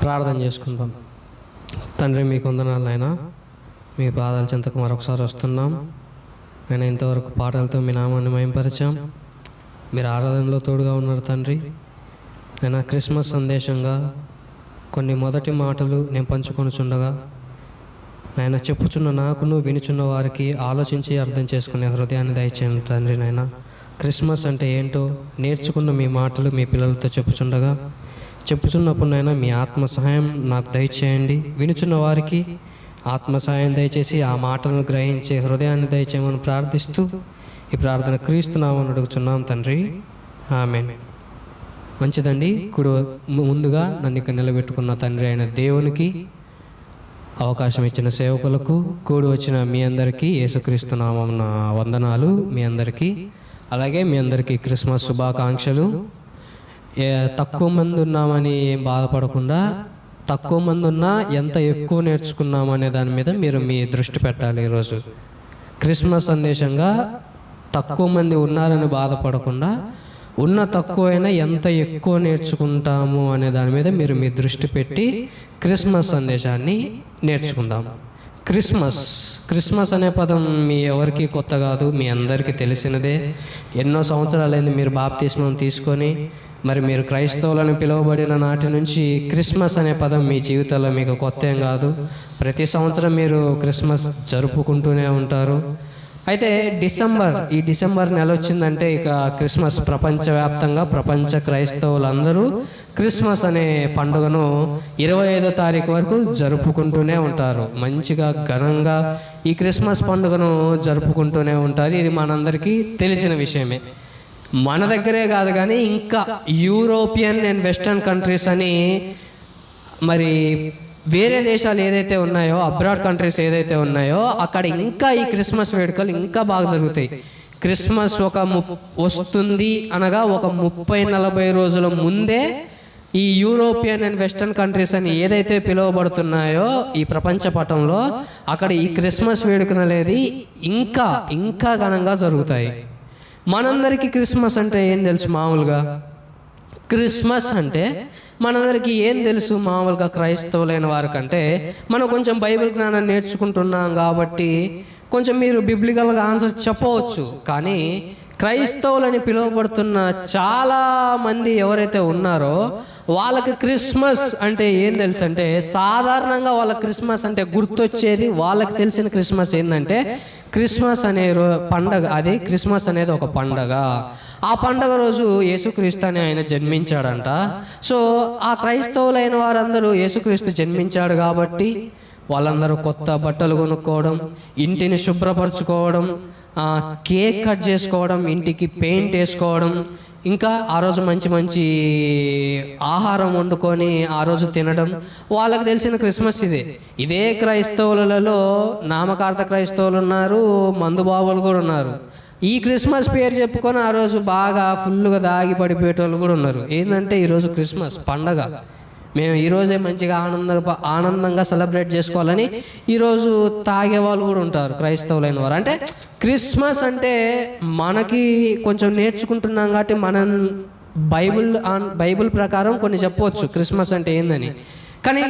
ప్రార్థన చేసుకుందాం. తండ్రి, మీకు వందనాలు నాయనా. మీ పాదాల చెంతకు మరొకసారి వస్తున్నాం. నేను ఇంతవరకు పాటలతో మీ నామాన్ని మహింపరిచాం. మీరు ఆరాధనలో తోడుగా ఉన్నారు తండ్రి. నేను క్రిస్మస్ సందేశంగా కొన్ని మొదటి మాటలు నేను పంచుకొనుచుండగా ఆయన చెప్పుచున్న నాకును వినుచున్న వారికి ఆలోచించి అర్థం చేసుకునే హృదయాన్ని దయచేయండి తండ్రి. నాయన క్రిస్మస్ అంటే ఏంటో నేర్చుకున్న మీ మాటలు మీ పిల్లలతో చెప్పుచున్నప్పుడు నాయన మీ ఆత్మ సహాయం నాకు దయచేయండి. వినుచున్న వారికి ఆత్మ సహాయం దయచేసి ఆ మాటలను గ్రహించే హృదయాన్ని దయచేయమని ప్రార్థిస్తూ ఈ ప్రార్థన క్రీస్తు నామమున అడుగుచున్నాం తండ్రి, ఆమేన్. మంచిదండి. ముందుగా నన్ను ఇక్కడ నిలబెట్టుకున్న తండ్రి అయిన దేవునికి, అవకాశం ఇచ్చిన సేవకులకు, కూడి వచ్చిన మీ అందరికీ యేసుక్రీస్తు నామమున వందనాలు. మీ అందరికీ అలాగే మీ అందరికీ క్రిస్మస్ శుభాకాంక్షలు. తక్కువ మంది ఉన్నామని ఏం బాధపడకుండా, తక్కువ మంది ఉన్నా ఎంత ఎక్కువ నేర్చుకున్నామనే దాని మీద మీరు మీ దృష్టి పెట్టాలి. ఈరోజు క్రిస్మస్ సందేశంగా తక్కువ మంది ఉన్నారని బాధపడకుండా, ఉన్న తక్కువైనా ఎంత ఎక్కువ నేర్చుకుంటాము అనే దాని మీద మీరు మీ దృష్టి పెట్టి క్రిస్మస్ సందేశాన్ని నేర్చుకుందాం. క్రిస్మస్ అనే పదం మీ ఎవరికి కొత్త కాదు, మీ అందరికీ తెలిసినదే. ఎన్నో సంవత్సరాలైంది మీరు బాప్తిస్మం తీసుకొని, మరి మీరు క్రైస్తవులను పిలువబడిన నాటి నుంచి క్రిస్మస్ అనే పదం మీ జీవితంలో మీకు కొత్త ఏం కాదు. ప్రతి సంవత్సరం మీరు క్రిస్మస్ జరుపుకుంటూనే ఉంటారు. అయితే ఈ డిసెంబర్ నెల వచ్చిందంటే ఇక క్రిస్మస్ ప్రపంచవ్యాప్తంగా ప్రపంచ క్రైస్తవులందరూ క్రిస్మస్ అనే పండుగను 25వ తారీఖు వరకు జరుపుకుంటూనే ఉంటారు. మంచిగా ఘనంగా ఈ క్రిస్మస్ పండుగను జరుపుకుంటూనే ఉంటారు. ఇది మనందరికీ తెలిసిన విషయమే. మన దగ్గరే కాదు కానీ ఇంకా యూరోపియన్ అండ్ వెస్టర్న్ కంట్రీస్ అని మరి వేరే దేశాలు ఏదైతే ఉన్నాయో, అబ్రాడ్ కంట్రీస్ ఏదైతే ఉన్నాయో అక్కడ ఇంకా ఈ క్రిస్మస్ వేడుకలు ఇంకా బాగా జరుగుతాయి. క్రిస్మస్ వస్తుంది అనగా ఒక 30-40 రోజుల ముందే ఈ యూరోపియన్ అండ్ వెస్టర్న్ కంట్రీస్ అని ఏదైతే పిలువబడుతున్నాయో ఈ ప్రపంచ పటంలో అక్కడ ఈ క్రిస్మస్ వేడుకలు అనేది ఇంకా ఘనంగా జరుగుతాయి. మనందరికీ క్రిస్మస్ అంటే ఏం తెలుసు? మామూలుగా క్రిస్మస్ అంటే మనందరికీ ఏం తెలుసు? మామూలుగా క్రైస్తవులైన వారికంటే మనం కొంచెం బైబిల్ జ్ఞానం నేర్చుకుంటున్నాం కాబట్టి కొంచెం మీరు బిబ్లికల్గా ఆన్సర్ చెప్పవచ్చు. కానీ క్రైస్తవులని పిలువబడుతున్న చాలా మంది ఎవరైతే ఉన్నారో వాళ్ళకి క్రిస్మస్ అంటే ఏం తెలుసు అంటే, సాధారణంగా వాళ్ళ క్రిస్మస్ అంటే గుర్తొచ్చేది, వాళ్ళకి తెలిసిన క్రిస్మస్ ఏంటంటే క్రిస్మస్ అనే పండగ. అది క్రిస్మస్ అనేది ఒక పండగ. ఆ పండగ రోజు యేసుక్రీస్తు అని ఆయన జన్మించాడంట. సో ఆ క్రైస్తవులైన వారందరూ యేసుక్రీస్తు జన్మించాడు కాబట్టి వాళ్ళందరూ కొత్త బట్టలు కొనుక్కోవడం, ఇంటిని శుభ్రపరచుకోవడం, కేక్ కట్ చేసుకోవడం, ఇంటికి పెయింట్ వేసుకోవడం, ఇంకా ఆ రోజు మంచి ఆహారం వండుకొని ఆ రోజు తినడం, వాళ్ళకి తెలిసిన క్రిస్మస్ ఇదే క్రైస్తవులలో నామకార్థ క్రైస్తవులు ఉన్నారు, మందుబాబులు కూడా ఉన్నారు. ఈ క్రిస్మస్ పేరు చెప్పుకొని ఆ రోజు బాగా ఫుల్గా దాగి పడిపోయేటోళ్ళు కూడా ఉన్నారు. ఏంటంటే ఈరోజు క్రిస్మస్ పండగ, మేము ఈరోజే మంచిగా ఆనందంగా సెలబ్రేట్ చేసుకోవాలని ఈరోజు తాగే వాళ్ళు కూడా ఉంటారు క్రైస్తవులైన వారు. అంటే క్రిస్మస్ అంటే మనకి కొంచెం నేర్చుకుంటున్నాం కాబట్టి మనం బైబిల్ ప్రకారం కొన్ని చెప్పవచ్చు క్రిస్మస్ అంటే ఏందని. కానీ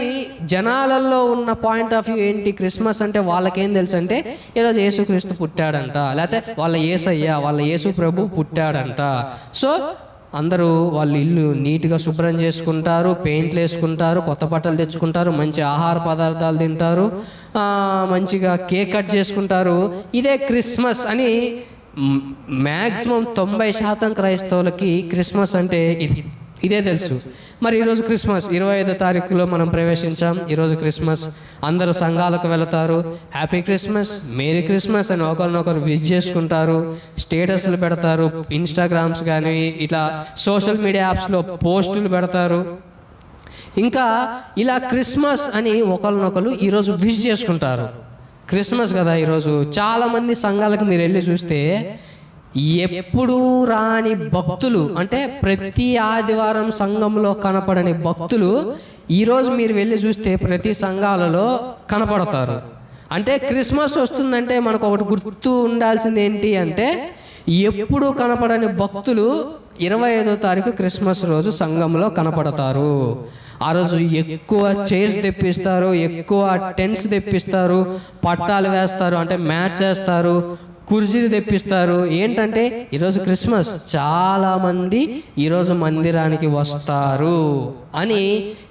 జనాలలో ఉన్న పాయింట్ ఆఫ్ వ్యూ ఏంటి? క్రిస్మస్ అంటే వాళ్ళకేం తెలుసు అంటే ఈరోజు యేసుక్రీస్తు పుట్టాడంట, లేకపోతే వాళ్ళ యేసు ప్రభు పుట్టాడంట. సో అందరూ వాళ్ళ ఇల్లు నీట్గా శుభ్రం చేసుకుంటారు, పెయింట్లు వేసుకుంటారు, కొత్త బట్టలు తెచ్చుకుంటారు, మంచి ఆహార పదార్థాలు తింటారు, మంచిగా కేక్ కట్ చేసుకుంటారు. ఇదే క్రిస్మస్ అని మ్యాక్సిమం 90% క్రైస్తవులకి క్రిస్మస్ అంటే ఇదే తెలుసు. మరి ఈరోజు క్రిస్మస్ 25వ తారీఖులో మనం ప్రవేశించాం. ఈరోజు క్రిస్మస్, అందరూ సంఘాలకు వెళతారు, హ్యాపీ క్రిస్మస్, మేరీ క్రిస్మస్ అని ఒకరినొకరు విష్ చేసుకుంటారు, స్టేటస్లు పెడతారు, ఇన్స్టాగ్రామ్స్ కానీ ఇట్లా సోషల్ మీడియా యాప్స్లో పోస్టులు పెడతారు. ఇంకా ఇలా క్రిస్మస్ అని ఒకరినొకరు ఈరోజు విష్ చేసుకుంటారు. క్రిస్మస్ కదా ఈరోజు. చాలామంది సంఘాలకు మీరు వెళ్ళి చూస్తే ఎప్పుడు రాని భక్తులు, అంటే ప్రతి ఆదివారం సంఘంలో కనపడని భక్తులు ఈరోజు మీరు వెళ్ళి చూస్తే ప్రతి సంఘాలలో కనపడతారు. అంటే క్రిస్మస్ వస్తుందంటే మనకు ఒకటి గుర్తు ఉండాల్సింది ఏంటి అంటే ఎప్పుడు కనపడని భక్తులు 25వ తారీఖు క్రిస్మస్ రోజు సంఘంలో కనపడతారు. ఆ రోజు ఎక్కువ చైర్స్ తెప్పిస్తారు, ఎక్కువ టెంట్స్ తెప్పిస్తారు, పట్టాలు వేస్తారు, అంటే మ్యాచ్ వేస్తారు, కుర్చీలు తెప్పిస్తారు. ఏంటంటే ఈరోజు క్రిస్మస్, చాలామంది ఈరోజు మందిరానికి వస్తారు అని.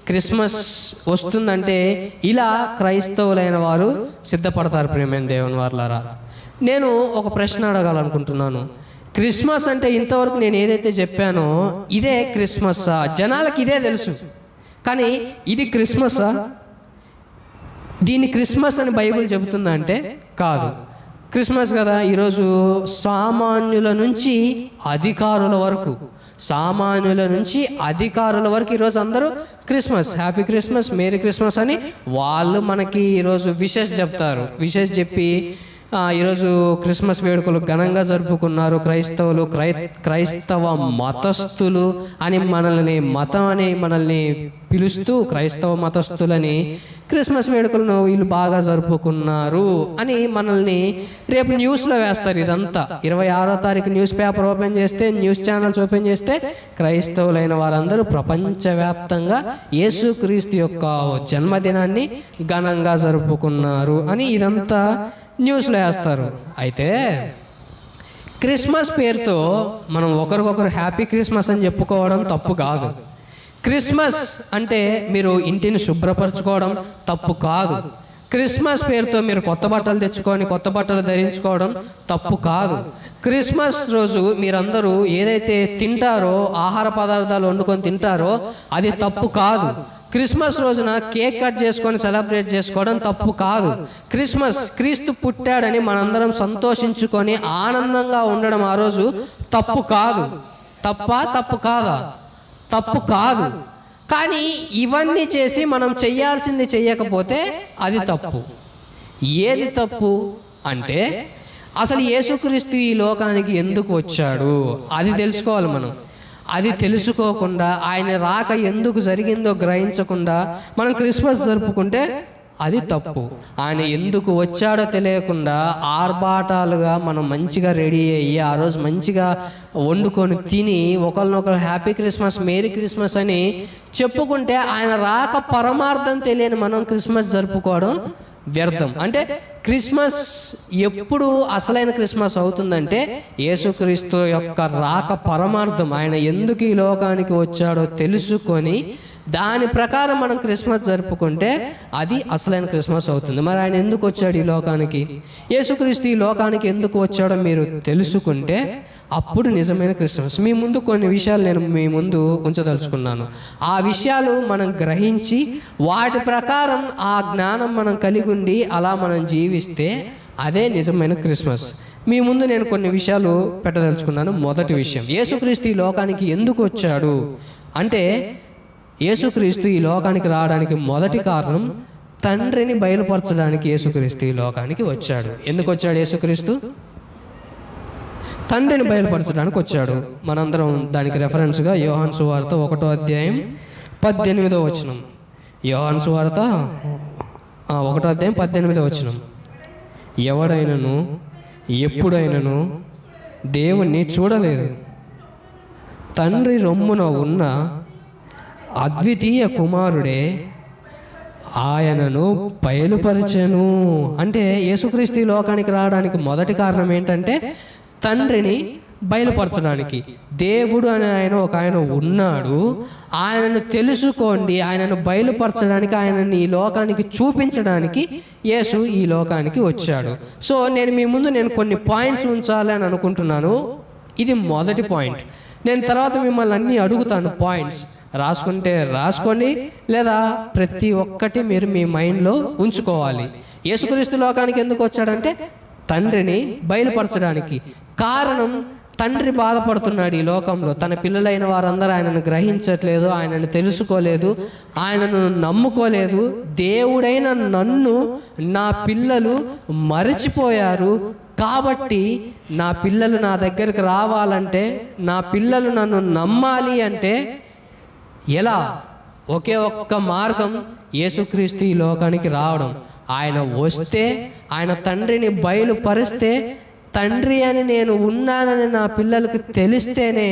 క్రిస్మస్ వస్తుందంటే ఇలా క్రైస్తవులైన వారు సిద్ధపడతారు. ప్రియమైన దేవుని వారలారా, నేను ఒక ప్రశ్న అడగాలనుకుంటున్నాను. క్రిస్మస్ అంటే ఇంతవరకు నేను ఏదైతే చెప్పానో ఇదే క్రిస్మస్సా? జనాలకి ఇదే తెలుసు, కానీ ఇది క్రిస్మస్సా? దీన్ని క్రిస్మస్ అని బైబిల్ చెబుతుందా అంటే కాదు. క్రిస్మస్ కదా, ఈరోజు సామాన్యుల నుంచి అధికారుల వరకు, ఈరోజు అందరూ Christmas, happy Christmas, merry Christmas అని వాళ్ళు మనకి ఈరోజు విషెస్ చెప్తారు. విషెస్ చెప్పి ఈరోజు క్రిస్మస్ వేడుకలు ఘనంగా జరుపుకున్నారు క్రైస్తవులు, క్రైస్తవ మతస్థులు అని మనల్ని పిలుస్తూ క్రైస్తవ మతస్థులని క్రిస్మస్ వేడుకలను వీళ్ళు బాగా జరుపుకున్నారు అని మనల్ని రేపు న్యూస్లో వేస్తారు. ఇదంతా 26వ తారీఖు న్యూస్ పేపర్ ఓపెన్ చేస్తే, న్యూస్ ఛానల్స్ ఓపెన్ చేస్తే క్రైస్తవులైన వారందరూ ప్రపంచవ్యాప్తంగా యేసుక్రీస్తు యొక్క జన్మదినాన్ని ఘనంగా జరుపుకున్నారు అని ఇదంతా న్యూస్లో వేస్తారు. అయితే క్రిస్మస్ పేరుతో మనం ఒకరికొకరు హ్యాపీ క్రిస్మస్ అని చెప్పుకోవడం తప్పు కాదు. క్రిస్మస్ అంటే మీరు ఇంటిని శుభ్రపరచుకోవడం తప్పు కాదు. క్రిస్మస్ పేరుతో మీరు కొత్త బట్టలు తెచ్చుకొని కొత్త బట్టలు ధరించుకోవడం తప్పు కాదు. క్రిస్మస్ రోజు మీరందరూ ఏదైతే తింటారో, ఆహార పదార్థాలు వండుకొని తింటారో అది తప్పు కాదు. క్రిస్మస్ రోజున కేక్ కట్ చేసుకొని సెలబ్రేట్ చేసుకోవడం తప్పు కాదు. క్రీస్తు పుట్టాడని మనందరం సంతోషించుకొని ఆనందంగా ఉండడం ఆ రోజు తప్పు కాదు. తప్పు కాదా? తప్పు కాదు. కానీ ఇవన్నీ చేసి మనం చెయ్యాల్సింది చెయ్యకపోతే అది తప్పు. ఏది తప్పు అంటే అసలు యేసుక్రీస్తు ఈ లోకానికి ఎందుకు వచ్చాడు అది తెలుసుకోవాలి మనం. అది తెలుసుకోకుండా, ఆయన రాక ఎందుకు జరిగిందో గ్రహించకుండా మనం క్రిస్మస్ జరుపుకుంటే అది తప్పు. ఆయన ఎందుకు వచ్చాడో తెలియకుండా ఆర్భాటాలుగా మనం మంచిగా రెడీ అయ్యి ఆ రోజు మంచిగా వండుకొని తిని ఒకరినొకరు హ్యాపీ క్రిస్మస్, మేరీ క్రిస్మస్ అని చెప్పుకుంటే ఆయన రాక పరమార్థం తెలియని మనం క్రిస్మస్ జరుపుకోవడం వ్యర్థం. అంటే క్రిస్మస్ ఎప్పుడు అసలైన క్రిస్మస్ అవుతుందంటే యేసుక్రీస్తు యొక్క రాక పరమార్థం, ఆయన ఎందుకు ఈ లోకానికి వచ్చాడో తెలుసుకొని దాని ప్రకారం మనం క్రిస్మస్ జరుపుకుంటే అది అసలైన క్రిస్మస్ అవుతుంది. మరి ఆయన ఎందుకు వచ్చాడు ఈ లోకానికి, యేసుక్రీస్తు ఈ లోకానికి ఎందుకు వచ్చాడో మీరు తెలుసుకుంటే అప్పుడు నిజమైన క్రిస్మస్. మీ ముందు కొన్ని విషయాలు నేను మీ ముందు ఉంచదలుచుకున్నాను. ఆ విషయాలు మనం గ్రహించి వాటి ప్రకారం ఆ జ్ఞానం మనం కలిగి ఉండి అలా మనం జీవిస్తే అదే నిజమైన క్రిస్మస్. మీ ముందు నేను కొన్ని విషయాలు పెట్టదలుచుకున్నాను. మొదటి విషయం, యేసుక్రీస్తు ఈ లోకానికి ఎందుకు వచ్చాడు అంటే, యేసుక్రీస్తు ఈ లోకానికి రావడానికి మొదటి కారణం తండ్రిని బయలుపరచడానికి యేసుక్రీస్తు ఈ లోకానికి వచ్చాడు. ఎందుకు వచ్చాడు యేసుక్రీస్తు? తండ్రిని బయలుపరచడానికి వచ్చాడు. మనందరం దానికి రెఫరెన్స్గా యోహాను సువార్త 1వ అధ్యాయం 18వ వచనం. యోహాను సువార్త 1వ అధ్యాయం 18వ వచనం. ఎవడైనను ఎప్పుడైనను దేవుణ్ణి చూడలేదు, తండ్రి రొమ్మున ఉన్న అద్వితీయ కుమారుడే ఆయనను బయలుపరచెను. అంటే యేసుక్రీస్తు లోకానికి రావడానికి మొదటి కారణం ఏంటంటే తండ్రిని బయలుపరచడానికి. దేవుడు అని ఆయన ఉన్నాడు, ఆయనను తెలుసుకోండి, ఆయనను బయలుపరచడానికి, ఆయనని ఈ లోకానికి చూపించడానికి యేసు ఈ లోకానికి వచ్చాడు. సో నేను మీ ముందు కొన్ని పాయింట్స్ ఉంచాలి అని అనుకుంటున్నాను. ఇది మొదటి పాయింట్. నేను తర్వాత మిమ్మల్ని అన్నీ అడుగుతాను, పాయింట్స్ రాసుకుంటే రాసుకోండి, లేదా ప్రతి ఒక్కటి మీరు మీ మైండ్లో ఉంచుకోవాలి. యేసుక్రీస్తు లోకానికి ఎందుకు వచ్చాడంటే తండ్రిని బయలుపరచడానికి. కారణం, తండ్రి బాధపడుతున్నాడు ఈ లోకంలో. తన పిల్లలైన వారందరూ ఆయనను గ్రహించట్లేదు, ఆయనను తెలుసుకోలేదు, ఆయనను నమ్ముకోలేదు. దేవుడైన నన్ను నా పిల్లలు మరచిపోయారు, కాబట్టి నా పిల్లలు నా దగ్గరికి రావాలంటే, నా పిల్లలు నన్ను నమ్మాలి అంటే ఎలా? ఒకే ఒక్క మార్గం, యేసుక్రీస్తు ఈ లోకానికి రావడం. ఆయన వస్తే, ఆయన తండ్రిని బయలుపరిస్తే తండ్రి అని నేను ఉన్నానని నా పిల్లలకు తెలిస్తేనే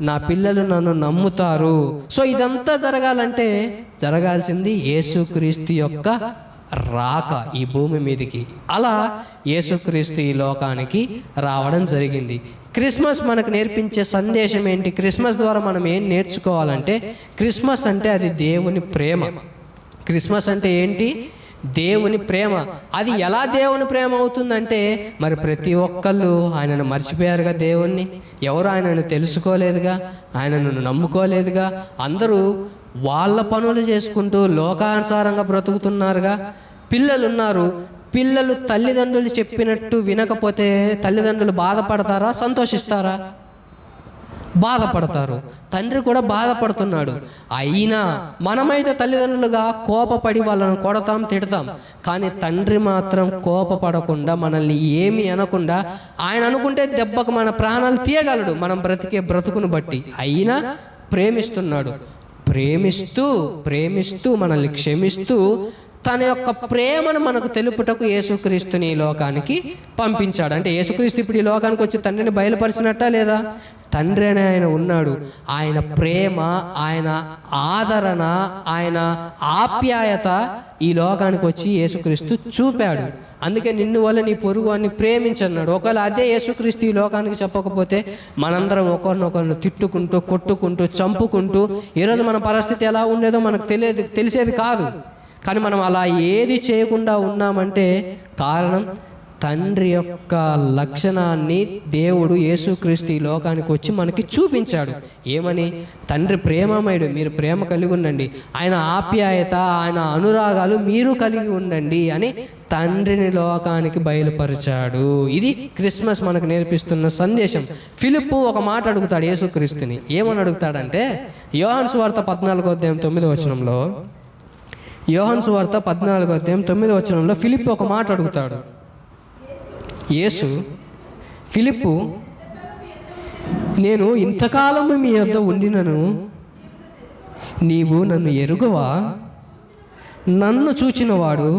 నా పిల్లలు నన్ను నమ్ముతారు. సో ఇదంతా జరగాలంటే జరగాల్సింది యేసుక్రీస్తు యొక్క రాక ఈ భూమి మీదకి. అలా యేసుక్రీస్తు ఈ లోకానికి రావడం జరిగింది. క్రిస్మస్ మనకు నేర్పించే సందేశం ఏంటి? క్రిస్మస్ ద్వారా మనం ఏం నేర్చుకోవాలంటే, క్రిస్మస్ అంటే అది దేవుని ప్రేమ. క్రిస్మస్ అంటే ఏంటి? దేవుని ప్రేమ. అది ఎలా దేవుని ప్రేమ అవుతుందంటే, మరి ప్రతి ఒక్కళ్ళు ఆయనను మర్చిపోయారుగా, దేవుణ్ణి ఎవరు ఆయనను తెలుసుకోలేదుగా, ఆయనను నమ్ముకోలేదుగా. అందరూ వాళ్ళ పనులు చేసుకుంటూ లోకానుసారంగా బ్రతుకుతున్నారుగా. పిల్లలు ఉన్నారు, పిల్లలు తల్లిదండ్రులు చెప్పినట్టు వినకపోతే తల్లిదండ్రులు బాధపడతారా, సంతోషిస్తారా? బాధపడతారు. తండ్రి కూడా బాధపడుతున్నాడు. అయినా మనమైతే తల్లిదండ్రులుగా కోపపడి వాళ్ళను కొడతాం, తిడతాం. కానీ తండ్రి మాత్రం కోపపడకుండా, మనల్ని ఏమీ అనకుండా, ఆయన అనుకుంటే దెబ్బకు మన ప్రాణాలు తీయగలడు మనం బ్రతికే బ్రతుకును బట్టి. అయినా ప్రేమిస్తున్నాడు. ప్రేమిస్తూ ప్రేమిస్తూ మనల్ని క్షమిస్తూ తన యొక్క ప్రేమను మనకు తెలుపుటకు యేసుక్రీస్తుని ఈ లోకానికి పంపించాడు. అంటే యేసుక్రీస్తు ఇప్పుడు ఈ లోకానికి వచ్చి తండ్రిని బయలుపరిచినట్టా లేదా? తండ్రి అని ఆయన ఉన్నాడు. ఆయన ప్రేమ, ఆయన ఆదరణ, ఆయన ఆప్యాయత ఈ లోకానికి వచ్చి యేసుక్రీస్తు చూపాడు. అందుకే నిన్ను వల్ల నీ పొరుగు అని ప్రేమించన్నాడు. ఒకవేళ అదే యేసుక్రీస్తు ఈ లోకానికి చెప్పకపోతే మనందరం ఒకరినొకరిని తిట్టుకుంటూ, కొట్టుకుంటూ, చంపుకుంటూ ఈరోజు మన పరిస్థితి ఎలా ఉండేదో మనకు తెలిసేది కాదు. కానీ మనం అలా ఏది చేయకుండా ఉన్నామంటే కారణం తండ్రి యొక్క లక్షణాన్ని దేవుడు యేసుక్రీస్తు ఈ లోకానికి వచ్చి మనకి చూపించాడు. ఏమని? తండ్రి ప్రేమమయుడు, మీరు ప్రేమ కలిగి ఉండండి, ఆయన ఆప్యాయత, ఆయన అనురాగాలు మీరు కలిగి ఉండండి అని తండ్రిని లోకానికి బయలుపరిచాడు. ఇది క్రిస్మస్ మనకు నేర్పిస్తున్న సందేశం. ఫిలిప్పు ఒక మాట అడుగుతాడు యేసుక్రీస్తుని. ఏమని అడుగుతాడంటే, యోహాను సువార్త 14:9 యోహాను సువార్త 14:9 ఫిలిప్పు ఒక మాట అడుగుతాడు. యేసు, ఫిలిప్పు, నేను ఇంతకాలము మీ వద్ద ఉండినను నీవు నన్ను ఎరుగవా? నన్ను చూచినవాడు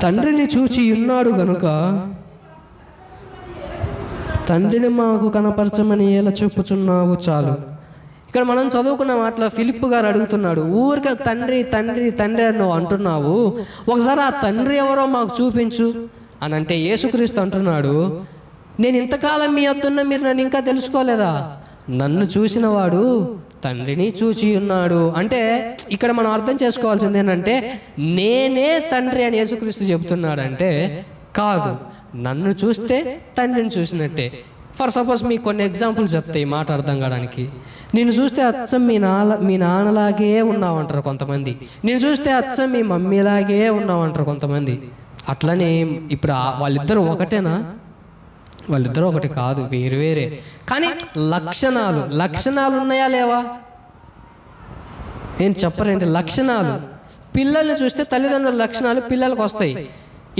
తండ్రిని చూచి ఉన్నాడు గనుక తండ్రిని మాకు కనపరచమని ఎలా చెప్పుచున్నావు చాలు. ఇక్కడ మనం చదువుకున్న మాటలో ఫిలిప్పు గారు అడుగుతున్నాడు, ఊరికే తండ్రి తండ్రి తండ్రి అని నువ్వు అంటున్నావు, ఒకసారి ఆ తండ్రి ఎవరో మాకు చూపించు అని అంటే యేసుక్రీస్తు అంటున్నాడు, నేను ఇంతకాలం మీ వద్దున్న మీరు నన్ను ఇంకా తెలుసుకోలేదా? నన్ను చూసిన వాడు తండ్రిని చూచి ఉన్నాడు. అంటే ఇక్కడ మనం అర్థం చేసుకోవాల్సింది ఏంటంటే, నేనే తండ్రి అని యేసుక్రీస్తు చెబుతున్నాడంటే కాదు, నన్ను చూస్తే తండ్రిని చూసినట్టే. ఫర్ సపోజ్ మీకు కొన్ని ఎగ్జాంపుల్స్ చెప్తాయి ఈ మాట అర్థం కావడానికి. నేను చూస్తే అచ్చం మీ నాన్నలాగే ఉన్నావంటారు కొంతమంది. నేను చూస్తే అచ్చం మీ మమ్మీలాగే ఉన్నావంటారు కొంతమంది. అట్లనే ఇప్పుడు వాళ్ళిద్దరూ ఒకటేనా? వాళ్ళిద్దరూ ఒకటి కాదు, వేరు వేరే. కానీ లక్షణాలు ఉన్నాయా లేవా? ఏం చెప్పరేంటి? లక్షణాలు. పిల్లల్ని చూస్తే తల్లిదండ్రుల లక్షణాలు పిల్లలకు వస్తాయి.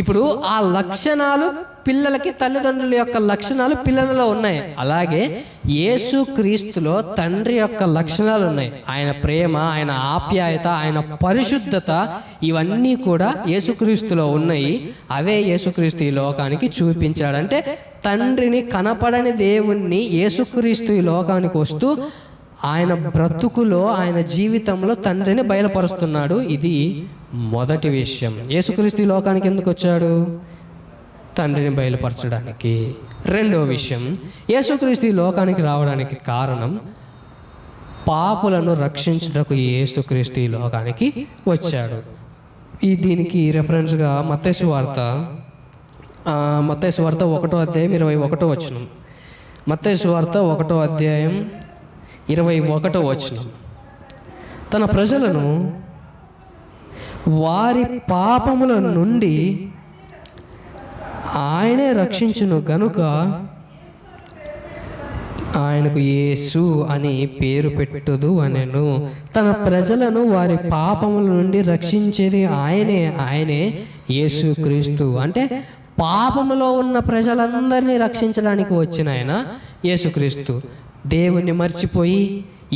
ఇప్పుడు ఆ లక్షణాలు పిల్లలకి తల్లిదండ్రుల యొక్క లక్షణాలు పిల్లలలో ఉన్నాయి. అలాగే యేసుక్రీస్తులో తండ్రి యొక్క లక్షణాలు ఉన్నాయి. ఆయన ప్రేమ, ఆయన ఆప్యాయత, ఆయన పరిశుద్ధత, ఇవన్నీ కూడా యేసుక్రీస్తులో ఉన్నాయి. అవే యేసుక్రీస్తు ఈ లోకానికి చూపించాడంటే తండ్రిని కనపడని దేవుణ్ణి యేసుక్రీస్తు ఈ లోకానికి వస్తూ ఆయన బ్రతుకులో, ఆయన జీవితంలో తండ్రిని బయలుపరుస్తున్నాడు. ఇది మొదటి విషయం. యేసుక్రీస్తు ఈ లోకానికి ఎందుకు వచ్చాడు? తండ్రిని బయలుపరచడానికి. రెండో విషయం, యేసుక్రీస్తు ఈ లోకానికి రావడానికి కారణం పాపులను రక్షించుటకు యేసుక్రీస్తు ఈ లోకానికి వచ్చాడు. దీనికి రెఫరెన్స్గా మత్తయి సువార్త 1:21 మత్తయి సువార్త 1:21 తన ప్రజలను వారి పాపముల నుండి ఆయనే రక్షించును గనుక ఆయనకు యేసు అని పేరు పెట్టుదు అనెను. తన ప్రజలను వారి పాపముల నుండి రక్షించేది ఆయనే యేసుక్రీస్తు. అంటే పాపములో ఉన్న ప్రజలందరినీ రక్షించడానికి వచ్చిన ఆయన యేసుక్రీస్తు. దేవుణ్ణి మర్చిపోయి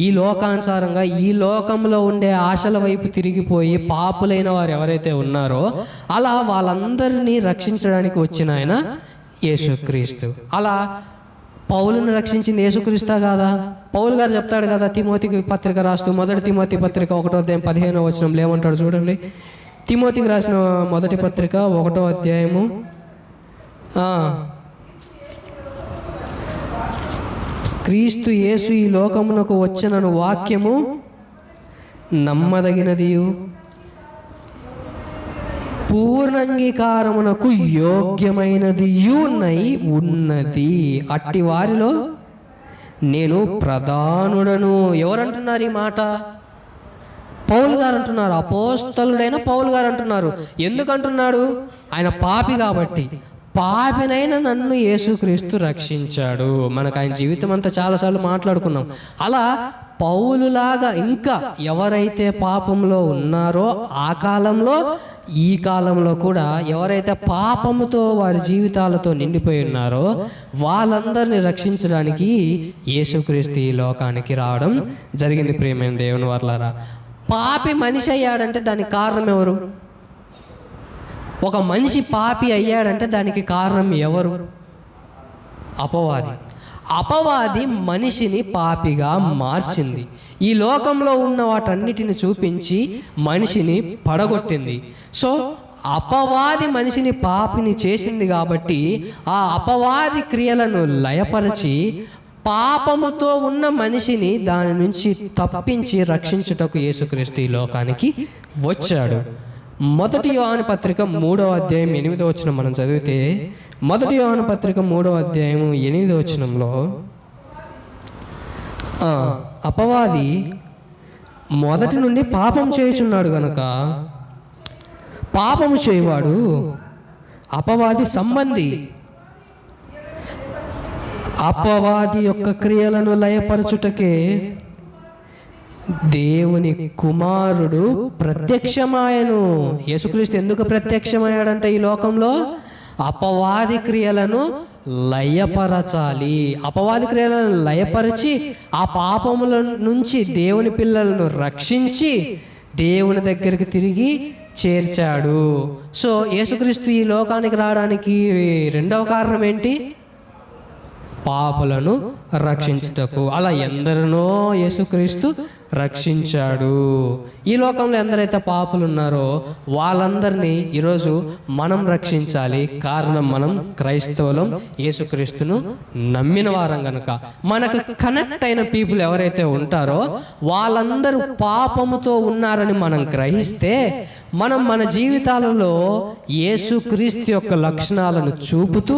ఈ లోకానుసారంగా ఈ లోకంలో ఉండే ఆశల వైపు తిరిగిపోయి పాపులైన వారు ఎవరైతే ఉన్నారో అలా వాళ్ళందరినీ రక్షించడానికి వచ్చిన ఆయన యేసుక్రీస్తు. అలా పౌలును రక్షించింది యేసుక్రీస్తా కాదా? పౌలు గారు చెప్తాడు కదా తిమోతికి పత్రిక రాస్తూ, 1 తిమోతి పత్రిక 1వ అధ్యాయం 15వ వచనంలో ఏమంటాడు చూడండి. తిమోతికి రాసిన 1 పత్రిక 1వ అధ్యాయము క్రీస్తు యేసు ఈ లోకమునకు వచ్చినను వాక్యము నమ్మదగినదియు పూర్ణంగీకారమునకు యోగ్యమైనదియునై ఉన్నది. అట్టి వారిలో నేను ప్రధానుడను. ఎవరంటున్నారు ఈ మాట? పౌలు గారు అంటున్నారు. అపోస్తలుడైన పౌలు గారు అంటున్నారు. ఎందుకంటున్నాడు? ఆయన పాపి కాబట్టి. పాపినైన నన్ను యేసుక్రీస్తు రక్షించాడు. మనకు ఆయన జీవితం అంతా చాలాసార్లు మాట్లాడుకున్నాం. అలా పౌలులాగా ఇంకా ఎవరైతే పాపంలో ఉన్నారో ఆ కాలంలో ఈ కాలంలో కూడా ఎవరైతే పాపముతో వారి జీవితాలతో నిండిపోయి ఉన్నారో వాళ్ళందరినీ రక్షించడానికి యేసుక్రీస్తు ఈ లోకానికి రావడం జరిగింది. ప్రియమైన దేవుని వర్లారా, పాపి మనిషి అయ్యాడంటే దానికి కారణం ఎవరు? ఒక మనిషి పాపి అయ్యాడంటే దానికి కారణం ఎవరు? అపవాది. అపవాది మనిషిని పాపిగా మార్చింది. ఈ లోకంలో ఉన్న వాటన్నిటిని చూపించి మనిషిని పడగొట్టింది. సో అపవాది మనిషిని పాపిని చేసింది కాబట్టి ఆ అపవాది క్రియలను లయపరిచి పాపముతో ఉన్న మనిషిని దాని నుంచి తప్పించి రక్షించుటకు యేసుక్రీస్తు ఈ లోకానికి వచ్చాడు. 1 యోహాను పత్రిక 3వ అధ్యాయం 8వ వచనం మనం చదివితే 1 యోహాను పత్రిక 3వ అధ్యాయం 8వ వచనంలో అపవాది మొదటి నుండి పాపం చేయుచున్నాడు గనుక పాపము చేయవాడు అపవాది సంబంధి. అపవాది యొక్క క్రియలను లయపరచుటకే దేవుని కుమారుడు ప్రత్యక్షమాయను. యేసుక్రీస్తు ఎందుకు ప్రత్యక్షమయ్యాడంటే ఈ లోకంలో అపవాది క్రియలను లయపరచాలి. అపవాది క్రియలను లయపరిచి ఆ పాపముల నుంచి దేవుని పిల్లలను రక్షించి దేవుని దగ్గరికి తిరిగి చేర్చాడు. సో యేసుక్రీస్తు ఈ లోకానికి రావడానికి రెండవ కారణం ఏంటి? పాపులను రక్షించుటకు. అలా ఎందరినో యేసుక్రీస్తు రక్షించాడు. ఈ లోకంలో ఎందరైతే పాపులు ఉన్నారో వాళ్ళందరినీ ఈరోజు మనం రక్షించాలి. కారణం మనం క్రైస్తవులం, యేసుక్రీస్తును నమ్మిన వారం కనుక. మనకు కనెక్ట్ అయిన పీపుల్ ఎవరైతే ఉంటారో వాళ్ళందరూ పాపముతో ఉన్నారని మనం గ్రహిస్తే మనం మన జీవితాలలో యేసుక్రీస్తు యొక్క లక్షణాలను చూపుతూ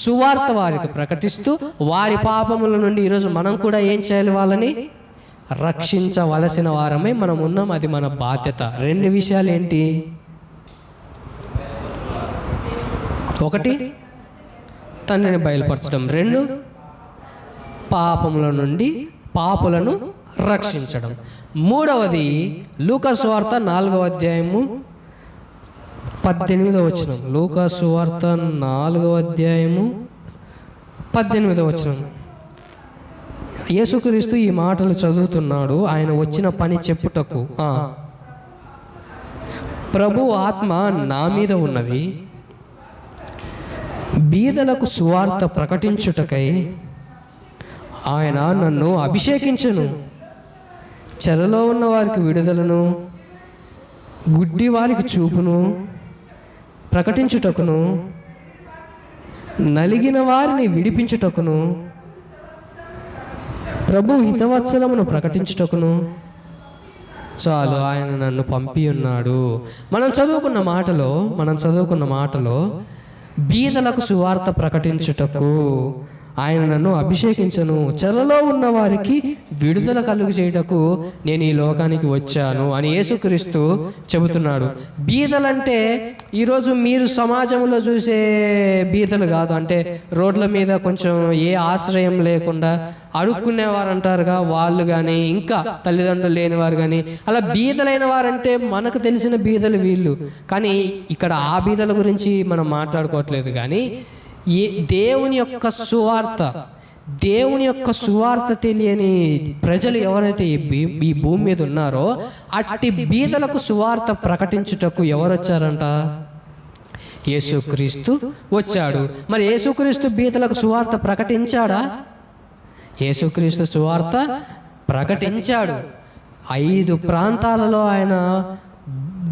సువార్త వారికి ప్రకటిస్తూ వారి పాపముల నుండి ఈరోజు మనం కూడా ఏం చేయాలి? వాళ్ళని రక్షించవలసిన వారమై మనం ఉన్నాం. అది మన బాధ్యత. 2 విషయాలు ఏంటి? 1 తండ్రిని బయలుపరచడం, 2 పాపముల నుండి పాపులను రక్షించడం. 3వది లూకా సువార్త 4వ అధ్యాయము 18వ వచనం. లూకా సువార్త 4వ అధ్యాయము 18వ వచనం. యేసుక్రీస్తు ఈ మాటలు చదువుతున్నాడు. ఆయన వచ్చిన పని చెప్పుటకు, ప్రభు ఆత్మ నా మీద ఉన్నది, బీదలకు సువార్త ప్రకటించుటకై ఆయన నన్ను అభిషేకించెను, చెరలో ఉన్న వారికి విడుదలను, గుడ్డి వారికి చూపును ప్రకటించుటకును, నలిగిన వారిని విడిపించుటకును, ప్రభు హితవత్సలమును ప్రకటించుటకును. చాలు, ఆయన నన్ను పంపి ఉన్నాడు. మనం చదువుకున్న మాటలో బీదలకు సువార్త ప్రకటించుటకు ఆయన నన్ను అభిషేకించను, చెరలో ఉన్న వారికి విడుదల కలుగు చేయుటకు నేను ఈ లోకానికి వచ్చాను అని యేసుక్రీస్తు చెబుతున్నాడు. బీదలంటే ఈరోజు మీరు సమాజంలో చూసే బీదలు కాదు. అంటే రోడ్ల మీద కొంచెం ఏ ఆశ్రయం లేకుండా అడుక్కునేవారు అంటారుగా వాళ్ళు కానీ, ఇంకా తల్లిదండ్రులు లేనివారు కానీ, అలా బీదలైన వారంటే మనకు తెలిసిన బీదలు వీళ్ళు. కానీ ఇక్కడ ఆ బీదల గురించి మనం మాట్లాడుకోవట్లేదు. కానీ దేవుని యొక్క సువార్త, దేవుని యొక్క సువార్త తెలియని ప్రజలు ఎవరైతే ఈ భూమి మీద ఉన్నారో అట్టి బీదలకు సువార్త ప్రకటించుటకు ఎవరు వచ్చారంట? యేసుక్రీస్తు వచ్చాడు. మరి యేసుక్రీస్తు బీదలకు సువార్త ప్రకటించాడా? యేసుక్రీస్తు సువార్త ప్రకటించాడు. 5 ప్రాంతాలలో ఆయన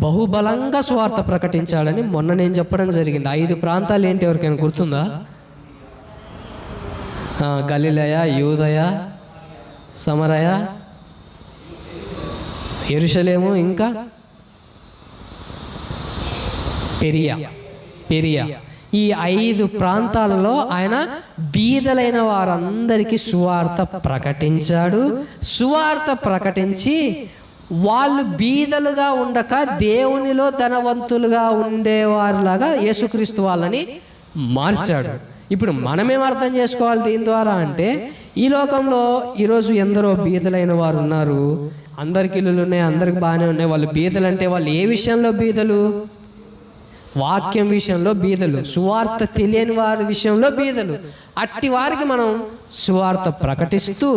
బహుబలంగా సువార్త ప్రకటించాడని మొన్న నేను చెప్పడం జరిగింది. 5 ప్రాంతాలు ఏంటి ఎవరికైనా గుర్తుందా? గలిలయ, యూదయ, సమరయ, యెరూషలేము, ఇంకా పెరియా. ఈ 5 ప్రాంతాలలో ఆయన బీదలైన వారందరికీ సువార్త ప్రకటించాడు. సువార్త ప్రకటించి వాళ్ళు బీదలుగా ఉండక దేవునిలో ధనవంతులుగా ఉండేవారిలాగా యేసుక్రీస్తు వాళ్ళని మార్చాడు. ఇప్పుడు మనమేం అర్థం చేసుకోవాలి దీని ద్వారా అంటే, ఈ లోకంలో ఈరోజు ఎందరో బీదలైన వారు ఉన్నారు. అందరికి ఇల్లులు ఉన్నాయి, అందరికి బాగానే ఉన్నాయి. వాళ్ళు బీదలు అంటే వాళ్ళు ఏ విషయంలో బీదలు? వాక్యం విషయంలో బీదలు, సువార్త తెలియని వారి విషయంలో బీదలు. అట్టి వారికి మనం సువార్త ప్రకటిస్తూ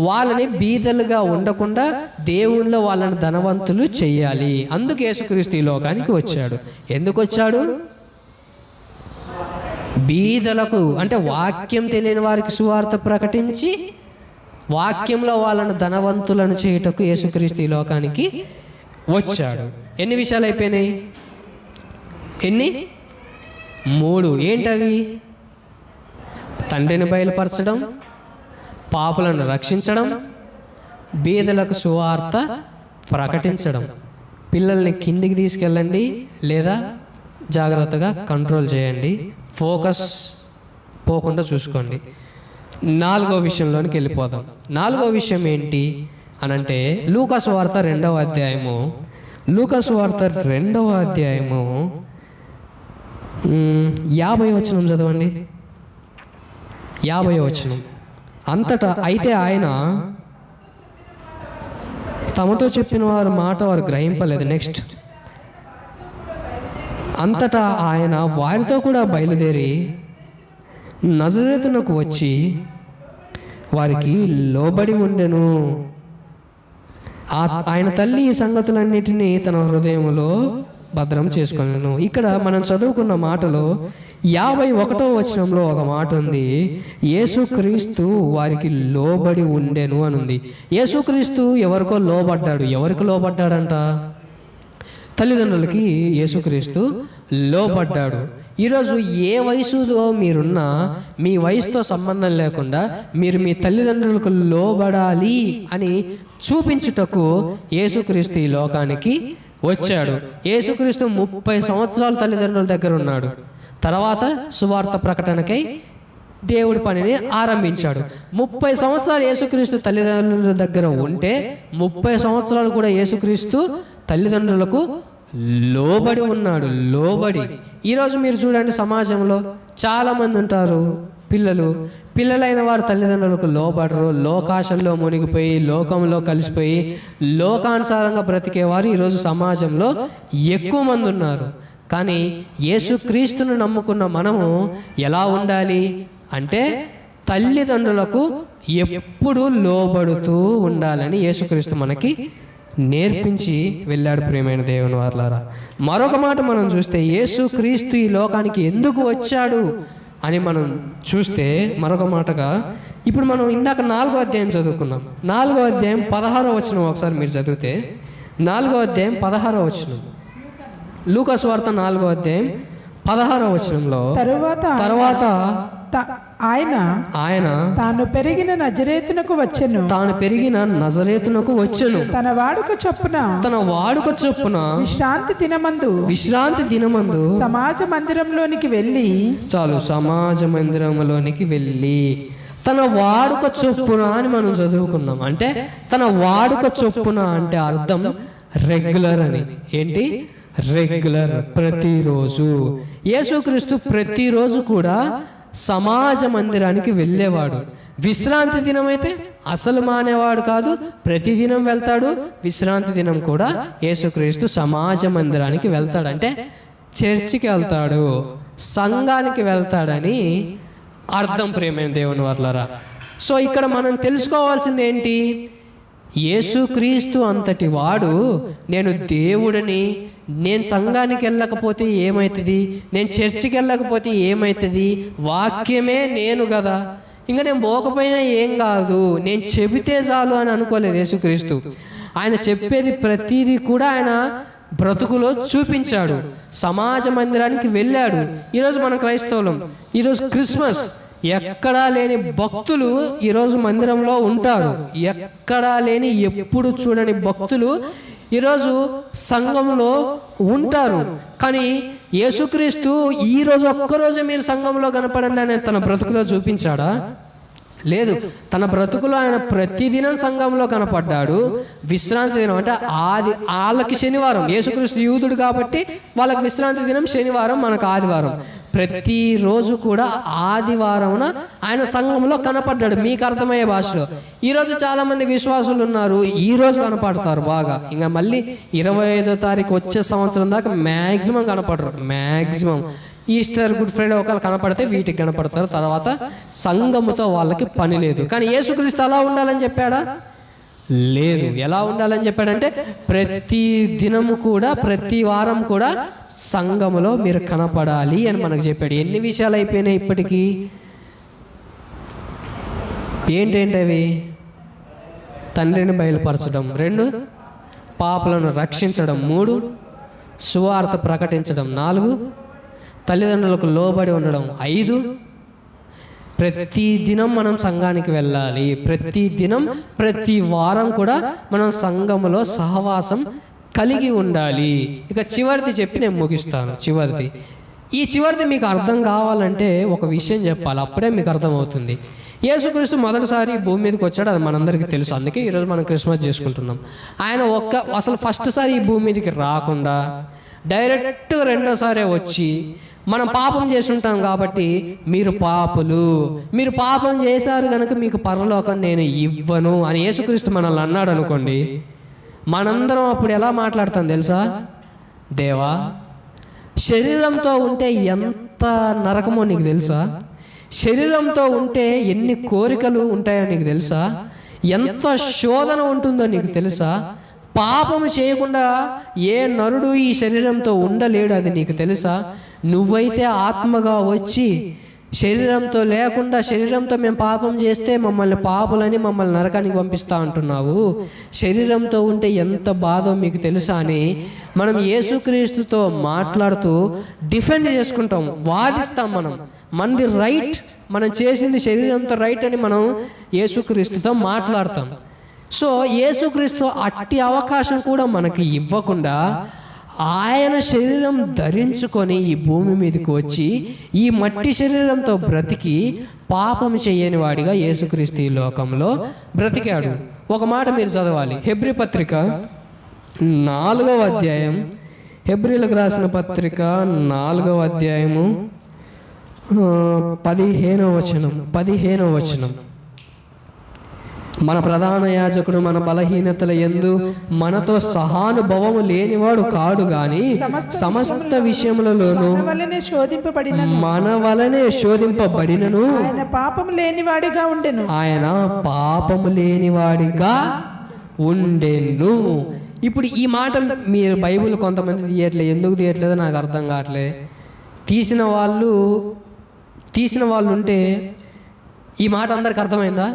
వాళ్ళని బీదలుగా ఉండకుండా దేవునిలో వాళ్ళని ధనవంతులు చెయ్యాలి. అందుకు యేసుక్రీస్తు ఈ లోకానికి వచ్చాడు. ఎందుకు వచ్చాడు? బీదలకు అంటే వాక్యం తెలియని వారికి సువార్త ప్రకటించి వాక్యంలో వాళ్ళను ధనవంతులను చేయుటకు యేసుక్రీస్తు ఈ లోకానికి వచ్చాడు. ఎన్ని విషయాలు అయిపోయినాయి? ఎన్ని? 3. ఏంటవి? తండ్రిని బయలుపరచడం, పాపులను రక్షించడం, బీదలకు సువార్త ప్రకటించడం. పిల్లల్ని కిందికి తీసుకెళ్ళండి లేదా జాగ్రత్తగా కంట్రోల్ చేయండి, ఫోకస్ పోకుండా చూసుకోండి. 4వ విషయంలోనికి వెళ్ళిపోదాం. 4వ విషయం ఏంటి అనంటే లూకా సువార్త 2వ అధ్యాయము. లూకా సువార్త 2వ అధ్యాయము 50వ వచనం చదవండి. 50వ వచనం. అంతటా అయితే ఆయన తమతో చెప్పిన వారి మాట వారు గ్రహింపలేదు. నెక్స్ట్. అంతటా ఆయన వారితో కూడా బయలుదేరి నజరేతునకు వచ్చి వారికి లోబడి ఉండెను. ఆయన తల్లి ఈ సంగతులన్నిటినీ తన హృదయములో భద్రం చేసుకున్నాను. ఇక్కడ మనం చదువుకున్న మాటలో 51వ వచనంలో ఒక మాట ఉంది, యేసుక్రీస్తు వారికి లోబడి ఉండెను అని ఉంది. యేసుక్రీస్తు ఎవరికో లోబడ్డాడు. ఎవరికి లోబడ్డాడంట? తల్లిదండ్రులకి యేసుక్రీస్తు లోబడ్డాడు. ఈరోజు ఏ వయసులో మీరున్నా మీ వయసుతో సంబంధం లేకుండా మీరు మీ తల్లిదండ్రులకు లోబడాలి అని చూపించుటకు యేసుక్రీస్తు ఈ లోకానికి వచ్చాడు. యేసుక్రీస్తు 30 సంవత్సరాలు తల్లిదండ్రుల దగ్గర ఉన్నాడు. తర్వాత సువార్త ప్రకటనకై దేవుడి పనిని ఆరంభించాడు. 30 సంవత్సరాలు యేసుక్రీస్తు తల్లిదండ్రుల దగ్గర ఉంటే 30 సంవత్సరాలు కూడా యేసుక్రీస్తు తల్లిదండ్రులకు లోబడి ఉన్నాడు. లోబడి. ఈరోజు మీరు చూడండి, సమాజంలో చాలామంది ఉంటారు పిల్లలైన వారు తల్లిదండ్రులకు లోబడరు. లోకాశల్లో మునిగిపోయి లోకంలో కలిసిపోయి లోకానుసారంగా బ్రతికేవారు ఈరోజు సమాజంలో ఎక్కువ మంది ఉన్నారు. కానీ యేసుక్రీస్తును నమ్ముకున్న మనము ఎలా ఉండాలి అంటే తల్లిదండ్రులకు ఎప్పుడు లోబడుతూ ఉండాలని యేసుక్రీస్తు మనకి నేర్పించి వెళ్ళాడు. ప్రియమైన దేవుని వారలారా, మరొక మాట మనం చూస్తే యేసుక్రీస్తు ఈ లోకానికి ఎందుకు వచ్చాడు అని మనం చూస్తే మరొక మాటగా ఇప్పుడు మనం ఇందాక 4వ అధ్యాయం చదువుకున్నాం. 4వ అధ్యాయం 16వ వచనం ఒకసారి మీరు చదివితే 4వ అధ్యాయం 16వ వచనం, లూకా సువార్త 4వ అధ్యాయం 16వ వచనంలో తరువాత ఆయన తాను పెరిగిన నజరేతునకు వచ్చెను. తన వాడుక చొప్పున విశ్రాంతి దినమందు సమాజ మందిరంలోనికి వెళ్ళి తన వాడుక చొప్పున అని మనం చదువుకున్నాం. అంటే తన వాడుక చొప్పున అంటే అర్థం రెగ్యులర్ అని. ఏంటి? రెగ్యులర్, ప్రతిరోజు. యేసుక్రీస్తు ప్రతిరోజు కూడా సమాజ మందిరానికి వెళ్ళేవాడు. విశ్రాంతి దినం అయితే అసలు మానేవాడు కాదు, ప్రతిదినం వెళ్తాడు. విశ్రాంతి దినం కూడా యేసుక్రీస్తు సమాజ మందిరానికి వెళ్తాడు. అంటే చర్చికి వెళ్తాడు, సంఘానికి వెళ్తాడని అర్థం. ప్రియమైన దేవుని వర్లారా, సో ఇక్కడ మనం తెలుసుకోవాల్సింది ఏంటి? యేసుక్రీస్తు అంతటి వాడు నేను దేవుడిని, నేను సంఘానికి వెళ్ళకపోతే ఏమవుతుంది, నేను చర్చికి వెళ్ళకపోతే ఏమవుతుంది, వాక్యమే నేను కదా, ఇంకా నేను పోకపోయినా ఏం కాదు, నేను చెబితే చాలు అని అనుకోలేదు యేసుక్రీస్తు. ఆయన చెప్పేది ప్రతిదీ కూడా ఆయన బ్రతుకులో చూపించాడు. సమాజ మందిరానికి వెళ్ళాడు. ఈరోజు మన క్రైస్తవులం, ఈరోజు క్రిస్మస్, ఎక్కడా లేని భక్తులు ఈరోజు మందిరంలో ఉంటారు. ఎక్కడా లేని, ఎప్పుడు చూడని భక్తులు ఈరోజు సంఘంలో ఉంటారు. కానీ యేసుక్రీస్తు ఈరోజు ఒక్కరోజు మీరు సంఘంలో కనపడండి అని తన బ్రతుకులో చూపించాడా? లేదు. తన బ్రతుకులో ఆయన ప్రతిదినం సంఘంలో కనపడ్డాడు. విశ్రాంతి దినం అంటే వాళ్ళకి శనివారం, యేసుక్రీస్తు యూదుడు కాబట్టి వాళ్ళకి విశ్రాంతి దినం శనివారం, మనకు ఆదివారం. ప్రతిరోజు కూడా ఆదివారంన ఆయన సంఘంలో కనపడ్డాడు. మీకు అర్థమయ్యే భాషలో. ఈరోజు చాలామంది విశ్వాసులు ఉన్నారు, ఈరోజు కనపడతారు బాగా, ఇంకా మళ్ళీ 25వ తారీఖు వచ్చే సంవత్సరం దాకా మ్యాక్సిమం కనపడరు. మ్యాక్సిమం ఈస్టర్, గుడ్ ఫ్రైడే ఒకళ్ళు కనపడితే వీటికి కనపడతారు. తర్వాత సంఘముతో వాళ్ళకి పని లేదు. కానీ యేసుక్రీస్తు అలా ఉండాలని చెప్పాడా? లేదు. ఎలా ఉండాలని చెప్పాడంటే ప్రతి దినము కూడా, ప్రతి వారం కూడా సంఘములో మీరు కనపడాలి అని మనకు చెప్పాడు. ఎన్ని విషయాలు అయిపోయినాయి ఇప్పటికీ? ఏంటేంటి అవి? తండ్రిని బయలుపరచడం 2, పాపలను రక్షించడం 3, సువార్త ప్రకటించడం 4, తల్లిదండ్రులకు లోబడి ఉండడం 5. ప్రతి దినం మనం సంఘానికి వెళ్ళాలి. ప్రతి దినం, ప్రతి వారం కూడా మనం సంఘములో సహవాసం కలిగి ఉండాలి. ఇక చివరిది చెప్పి నేను ముగిస్తాను. ఈ చివరిది మీకు అర్థం కావాలంటే ఒక విషయం చెప్పాలి, అప్పుడే మీకు అర్థమవుతుంది. యేసుక్రీస్తు మొదటిసారి భూమి మీదకి వచ్చాడు, అది మనందరికీ తెలుసు. అందుకే ఈరోజు మనం క్రిస్మస్ చేసుకుంటున్నాం. ఆయన అసలు ఫస్ట్ సారి ఈ భూమి మీదకి రాకుండా డైరెక్ట్ రెండోసారి వచ్చి మనం పాపం చేసి ఉంటాం కాబట్టి మీరు పాపులు, మీరు పాపం చేశారు కనుక మీకు పరలోకం నేను ఇవ్వను అని యేసుక్రీస్తు మనల్ని అన్నాడు అనుకోండి, మనందరం అప్పుడు ఎలా మాట్లాడతాం తెలుసా? దేవా, శరీరంతో ఉంటే ఎంత నరకమో నీకు తెలుసా? శరీరంతో ఉంటే ఎన్ని కోరికలు ఉంటాయో నీకు తెలుసా? ఎంత శోధన ఉంటుందో నీకు తెలుసా? పాపము చేయకుండా ఏ నరుడు ఈ శరీరంతో ఉండలేడు, అది నీకు తెలుసా? నువ్వైతే ఆత్మగా వచ్చి శరీరంతో లేకుండా, శరీరంతో మేము పాపం చేస్తే మమ్మల్ని పాపులని, మమ్మల్ని నరకానికి పంపిస్తా అంటున్నావు. శరీరంతో ఉంటే ఎంత బాధో మీకు తెలుసా అని మనం యేసుక్రీస్తుతో మాట్లాడుతూ డిఫెండ్ చేసుకుంటాం, వాదిస్తాం. మనది రైట్, మనం చేసింది శరీరంతో రైట్ అని మనం యేసుక్రీస్తుతో మాట్లాడతాం. సో యేసుక్రీస్తు అట్టి అవకాశం కూడా మనకి ఇవ్వకుండా ఆయన శరీరం ధరించుకొని ఈ భూమి మీదకి వచ్చి ఈ మట్టి శరీరంతో బ్రతికి పాపం చేయని వాడిగా యేసుక్రీస్తు ఈ లోకంలో బ్రతికాడు. ఒక మాట మీరు చదవాలి, హెబ్రీ పత్రిక 4వ అధ్యాయం, హెబ్రీలకు రాసిన పత్రిక 4వ అధ్యాయము 15వ వచనం. మన ప్రధాన యాజకుడు మన బలహీనతల యందు మనతో సహానుభవము లేనివాడు కాడు గాని సమస్త విషయములలోనూ మన వలనే శోధింపబడినను ఆయన పాపము లేనివాడిగా ఉండెను. ఇప్పుడు ఈ మాట మీరు బైబిల్ కొంతమంది తీయట్లేదు. ఎందుకు తీయట్లేదో నాకు అర్థం కావట్లే. తీసిన వాళ్ళు ఉంటే ఈ మాట అందరికి అర్థమైందా?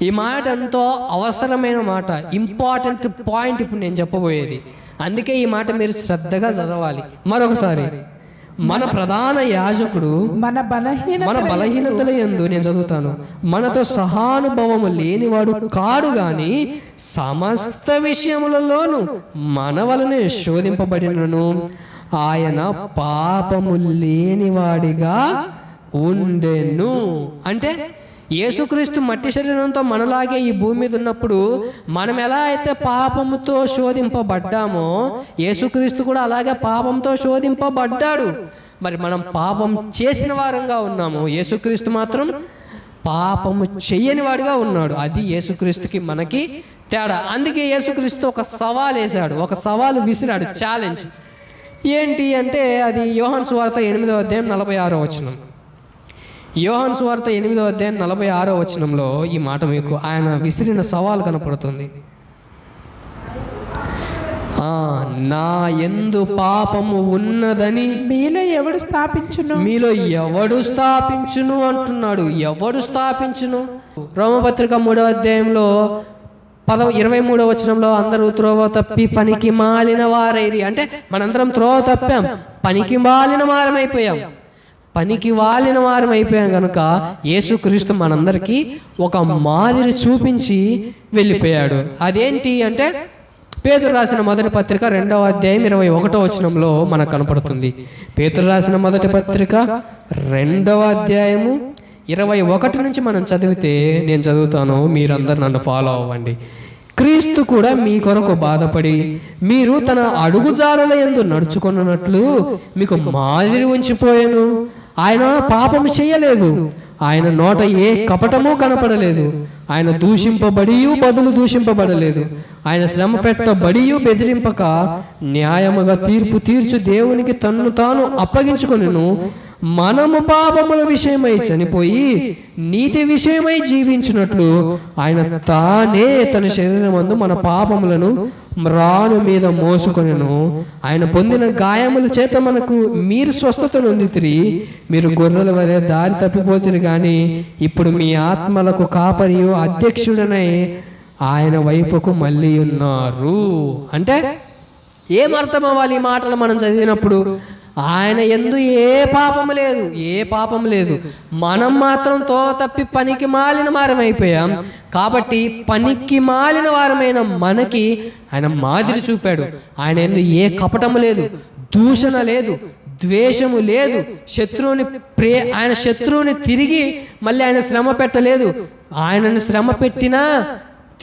ఈ మాట ఎంతో అవసరమైన మాట, ఇంపార్టెంట్ పాయింట్ ఇప్పుడు నేను చెప్పబోయేది. అందుకే ఈ మాట మీరు శ్రద్ధగా చదవాలి. మరొకసారి, మన ప్రధాన యాజకుడు మన బలహీనతల యందు, నేను చదువుతాను, మనతో సహానుభవము లేనివాడు కాడు గాని సమస్త విషయములలోనూ మన వలనే శోధింపబడినను ఆయన పాపము లేనివాడిగా ఉండెను. అంటే యేసుక్రీస్తు మట్టి శరీరంతో మనలాగే ఈ భూమి మీద ఉన్నప్పుడు మనం ఎలా అయితే పాపముతో శోధింపబడ్డామో యేసుక్రీస్తు కూడా అలాగే పాపంతో శోధింపబడ్డాడు. మరి మనం పాపం చేసిన వారంగా ఉన్నాము, యేసుక్రీస్తు మాత్రం పాపము చెయ్యని వాడిగా ఉన్నాడు. అది యేసుక్రీస్తుకి మనకి తేడా. అందుకే యేసుక్రీస్తు ఒక సవాల్ వేశాడు, ఒక సవాలు విసిరాడు, ఛాలెంజ్. ఏంటి అంటే అది యోహాను సువార్త 8వ అధ్యాయం 46వ వచనం. యోహాను సువార్త 8వ అధ్యాయం 46వ వచనంలో ఈ మాట మీకు ఆయన విసిరిన సవాల్ కనపడుతుంది. నా యందు పాపము ఉన్నదని మీలో ఎవడు స్థాపించును అంటున్నాడు. ఎవడు స్థాపించును? రోమపత్రిక 3వ అధ్యాయంలో 23వ వచనంలో అందరూ త్రోవ తప్పి పనికి మాలిన వారైరి. అంటే మనందరం త్రోవ తప్పాం, పనికి మాలిన వారమైపోయాం. పనికి వాలిన వారం అయిపోయాం కనుక యేసుక్రీస్తు మనందరికీ ఒక మాదిరి చూపించి వెళ్ళిపోయాడు. అదేంటి అంటే పేతురు రాసిన మొదటి పత్రిక 2వ అధ్యాయం 21వ వచనంలో మనకు కనపడుతుంది. పేతురు రాసిన మొదటి పత్రిక 2వ అధ్యాయము 21 నుంచి మనం చదివితే, నేను చదువుతాను, మీరందరూ నన్ను ఫాలో అవ్వండి. క్రీస్తు కూడా మీ కొరకు బాధపడి మీరు తన అడుగుజాడల యందు నడుచుకున్నట్లు మీకు మాదిరి ఉంచిపోయాను. ఆయన పాపము చేయలేదు, ఆయన నోట ఏ కపటము కనపడలేదు, ఆయన దూషింపబడియు బదులు దూషింపబడలేదు, ఆయన శ్రమ పెట్టబడియు బెదిరింపక న్యాయముగా తీర్పు తీర్చు దేవునికి తన్ను తాను అప్పగించుకొనెను. మనము పాపముల విషయమై చనిపోయి నీతి విషయమై జీవించినట్లు ఆయన తానే తన శరీరమందు మన పాపములను మ్రాను మీద మోసుకొనెను. ఆయన పొందిన గాయముల చేత మనకు మీరు స్వస్థత నొందితిరి. మీరు గొర్రెల వలె దారి తప్పిపోతురు కానీ ఇప్పుడు మీ ఆత్మలకు కాపరియు అధ్యక్షుడనై ఆయన వైపుకు మళ్ళీ ఉన్నారు. అంటే ఏమర్థం అవ్వాలి ఈ మాటలు మనం చదివినప్పుడు? ఆయన యందు ఏ పాపము లేదు. మనం మాత్రం తప్పి పనికి మాలిన వారం అయిపోయాం. కాబట్టి పనికి మాలిన వారమైన మనకి ఆయన మాదిరి చూపాడు. ఆయన యందు ఏ కపటము లేదు, దూషణ లేదు, ద్వేషము లేదు. ఆయన శత్రువుని తిరిగి మళ్ళీ ఆయన శ్రమ పెట్టలేదు. ఆయనను శ్రమ పెట్టినా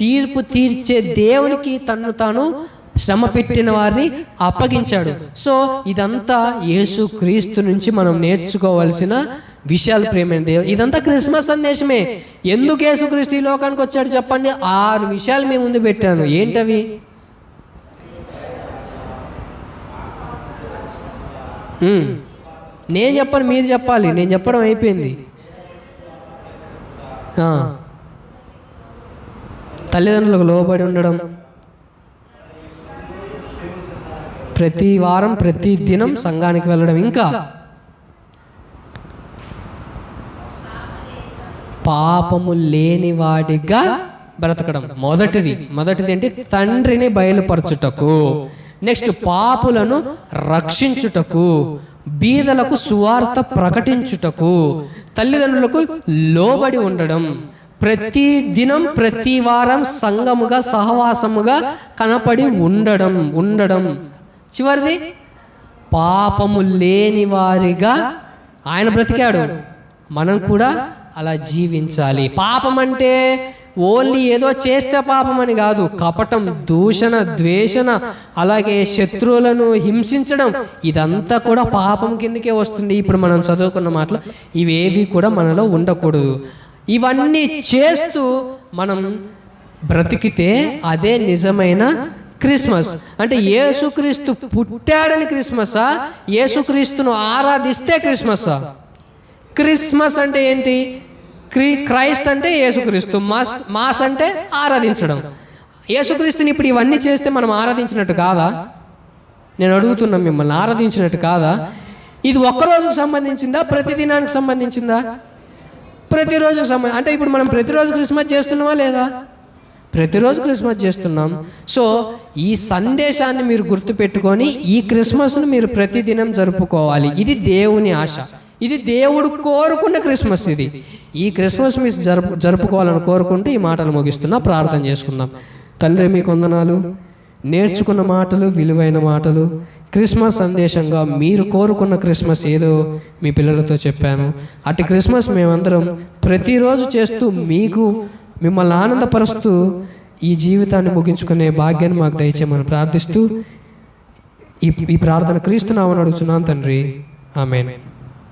తీర్పు తీర్చే దేవునికి తన్ను తాను శ్రమ పెట్టిన వారిని అప్పగించాడు. సో ఇదంతా యేసుక్రీస్తు నుంచి మనం నేర్చుకోవాల్సిన విషయాలు. ప్రేమైన దేవుడు, ఇదంతా క్రిస్మస్ సందేశమే. ఎందుకు యేసుక్రీస్తు ఈ లోకానికి వచ్చాడు చెప్పండి? 6 విషయాలు మీ ముందు పెట్టాను. ఏంటవి? నేను చెప్పను, మీరు చెప్పాలి. నేను చెప్పడం అయిపోయింది. తల్లిదండ్రులకు లోబడి ఉండడం, ప్రతి వారం ప్రతి దినం సంఘానికి వెళ్ళడం, ఇంకా పాపము లేనివాడిగా బ్రతకడం. మొదటిది ఏంటి? తండ్రిని బయలుపరచుటకు. నెక్స్ట్ పాపులను రక్షించుటకు, బీదలకు సువార్త ప్రకటించుటకు, తల్లిదండ్రులకు లోబడి ఉండడం, ప్రతి దినం ప్రతి వారం సంఘముగా సహవాసముగా కనపడి ఉండడం. చివరిది పాపము లేని వారిగా ఆయన బ్రతికాడు. మనం కూడా అలా జీవించాలి. పాపం అంటే ఓన్లీ ఏదో చేస్తే పాపం అని కాదు. కపటం, దూషణ, ద్వేషణ, అలాగే శత్రువులను హింసించడం, ఇదంతా కూడా పాపం కిందకే వస్తుంది. ఇప్పుడు మనం చదువుకున్న మాటలు ఇవేవి కూడా మనలో ఉండకూడదు. ఇవన్నీ చేస్తూ మనం బ్రతికితే అదే నిజమైన క్రిస్మస్. అంటే యేసుక్రీస్తు పుట్టాడని క్రిస్మసా? యేసుక్రీస్తును ఆరాధిస్తే క్రిస్మసా? క్రిస్మస్ అంటే ఏంటి? క్రైస్ట్ అంటే యేసుక్రీస్తు, మాస్ అంటే ఆరాధించడం. యేసుక్రీస్తుని ఇప్పుడు ఇవన్నీ చేస్తే మనం ఆరాధించినట్టు కాదా? నేను అడుగుతున్నాం మిమ్మల్ని, ఆరాధించినట్టు కాదా? ఇది ఒక్కరోజుకు సంబంధించిందా, ప్రతిదినానికి సంబంధించిందా? ప్రతిరోజుకు సంబంధించి. అంటే ఇప్పుడు మనం ప్రతిరోజు క్రిస్మస్ చేస్తున్నామా లేదా? ప్రతిరోజు క్రిస్మస్ చేస్తున్నాం. సో ఈ సందేశాన్ని మీరు గుర్తుపెట్టుకొని ఈ క్రిస్మస్ను మీరు ప్రతిదినం జరుపుకోవాలి. ఇది దేవుని ఆశ, ఇది దేవుడు కోరుకున్న క్రిస్మస్. ఈ క్రిస్మస్ మీరు జరుపుకోవాలని కోరుకుంటూ ఈ మాటలు ముగిస్తున్నా. ప్రార్థన చేసుకుందాం. తండ్రి మీకు వందనాలు. నేర్చుకున్న మాటలు, విలువైన మాటలు, క్రిస్మస్ సందేశంగా మీరు కోరుకున్న క్రిస్మస్ ఏదో మీ పిల్లలతో చెప్పాను. అటు క్రిస్మస్ మేమందరం ప్రతిరోజు చేస్తూ మిమ్మల్ని ఆనందపరుస్తూ ఈ జీవితాన్ని ముగించుకునే భాగ్యాన్ని మాకు దయచేయమని ప్రార్థిస్తూ ఈ ప్రార్థన క్రీస్తు నామమున అడుగుచున్నాను తండ్రి. ఆమేన్.